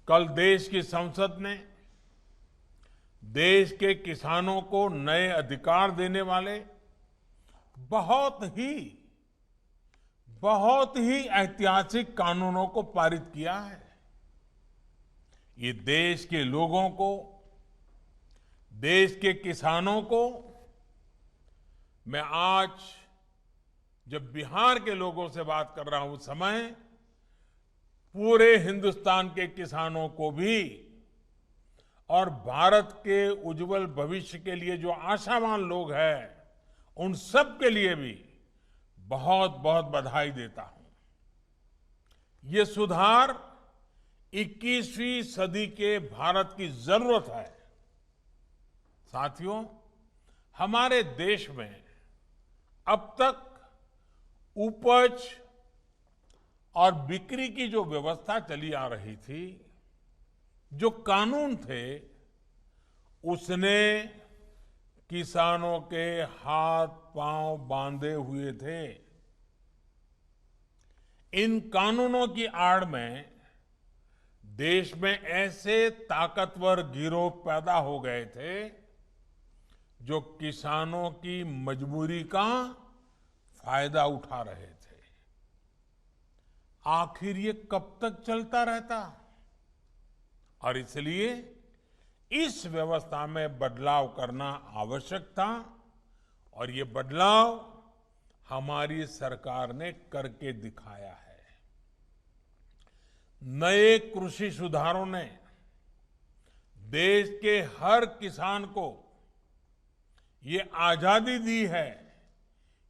कल देश की संसद ने देश के किसानों को नए अधिकार देने वाले बहुत ही बहुत ही ऐतिहासिक कानूनों को पारित किया है। ये देश के लोगों को, देश के किसानों को मैं आज जब बिहार के लोगों से बात कर रहा हूं उस समय पूरे हिंदुस्तान के किसानों को भी और भारत के उज्जवल भविष्य के लिए जो आशावान लोग हैं उन सब के लिए भी बहुत बहुत बधाई देता हूं। ये सुधार 21वीं सदी के भारत की जरूरत है। साथियों, हमारे देश में अब तक उपज और बिक्री की जो व्यवस्था चली आ रही थी, जो कानून थे, उसने किसानों के हाथ पांव बांधे हुए थे। इन कानूनों की आड़ में देश में ऐसे ताकतवर गिरोह पैदा हो गए थे जो किसानों की मजबूरी का फायदा उठा रहे थे। आखिर ये कब तक चलता रहता? और इसलिए इस व्यवस्था में बदलाव करना आवश्यक था और ये बदलाव हमारी सरकार ने करके दिखाया है। नए कृषि सुधारों ने देश के हर किसान को ये आजादी दी है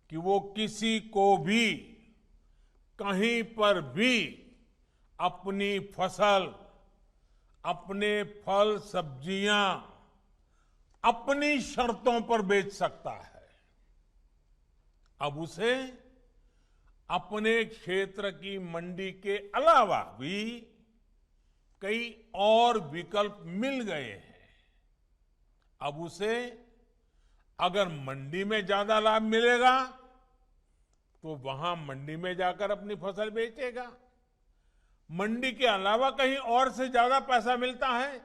कि वो किसी को भी कहीं पर भी अपनी फसल, अपने फल सब्जियां अपनी शर्तों पर बेच सकता है। अब उसे अपने क्षेत्र की मंडी के अलावा भी कई और विकल्प मिल गए हैं। अब उसे अगर मंडी में ज्यादा लाभ मिलेगा तो वहां मंडी में जाकर अपनी फसल बेचेगा। मंडी के अलावा कहीं और से ज्यादा पैसा मिलता है,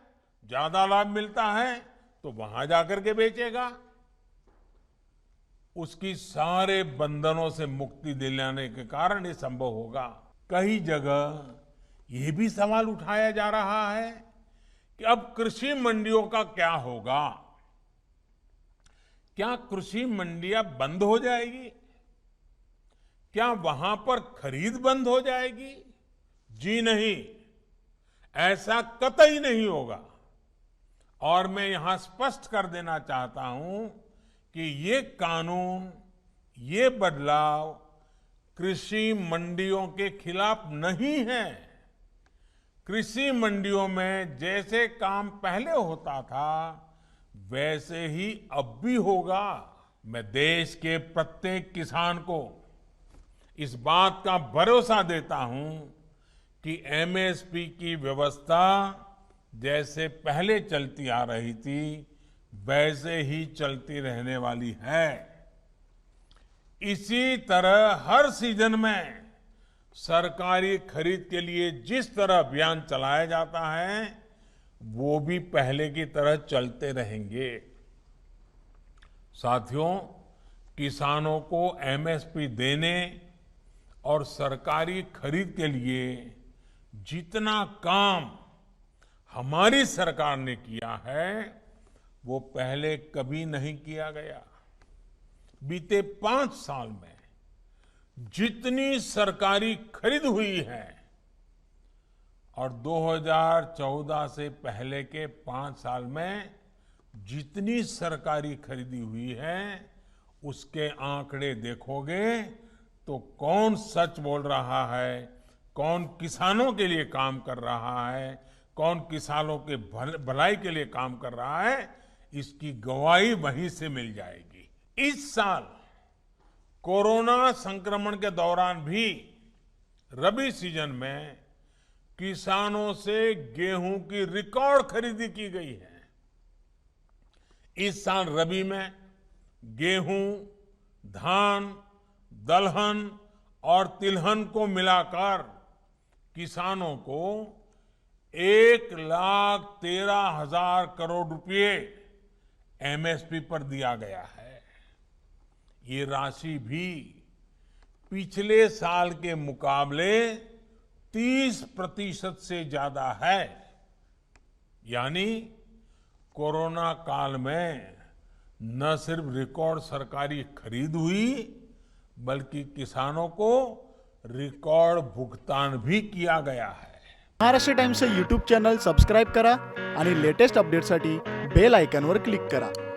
ज्यादा लाभ मिलता है तो वहां जाकर के बेचेगा। उसकी सारे बंधनों से मुक्ति दिलाने के कारण ये संभव होगा। कई जगह ये भी सवाल उठाया जा रहा है कि अब कृषि मंडियों का क्या होगा? क्या कृषि मंडियां बंद हो जाएगी? क्या वहां पर खरीद बंद हो जाएगी? जी नहीं, ऐसा कतई नहीं होगा। और मैं यहां स्पष्ट कर देना चाहता हूं कि ये कानून, ये बदलाव कृषि मंडियों के खिलाफ नहीं है। कृषि मंडियों में जैसे काम पहले होता था वैसे ही अब भी होगा। मैं देश के प्रत्येक किसान को इस बात का भरोसा देता हूं कि एमएसपी की व्यवस्था जैसे पहले चलती आ रही थी वैसे ही चलती रहने वाली है। इसी तरह हर सीजन में सरकारी खरीद के लिए जिस तरह अभियान चलाया जाता है वो भी पहले की तरह चलते रहेंगे। साथियों, किसानों को एमएसपी देने और सरकारी खरीद के लिए जितना काम हमारी सरकार ने किया है वो पहले कभी नहीं किया गया। बीते 5 साल में जितनी सरकारी खरीद हुई है और 2014 से पहले के 5 साल में जितनी सरकारी खरीदी हुई है उसके आंकड़े देखोगे तो कौन सच बोल रहा है, कौन किसानों के लिए काम कर रहा है, कौन किसानों के भलाई के लिए काम कर रहा है, इसकी गवाही वहीं से मिल जाएगी। इस साल कोरोना संक्रमण के दौरान भी रबी सीजन में किसानों से गेहूं की रिकॉर्ड खरीदी की गई है। इस साल रबी में गेहूं, धान, दलहन और तिलहन को मिलाकर किसानों को 1,13,000 करोड़ रुपए एमएसपी पर दिया गया है। ये राशि भी पिछले साल के मुकाबले 30% से ज्यादा है। यानी कोरोना काल में न सिर्फ रिकॉर्ड सरकारी खरीद हुई, बल्कि किसानों को रिकॉर्ड भुगतान भी किया गया है। महाराष्ट्र टाइम्सचं यूट्यूब चॅनल सबस्क्राईब करा आणि लेटेस्ट अपडेटसाठी बेल आयकॉनवर क्लिक करा।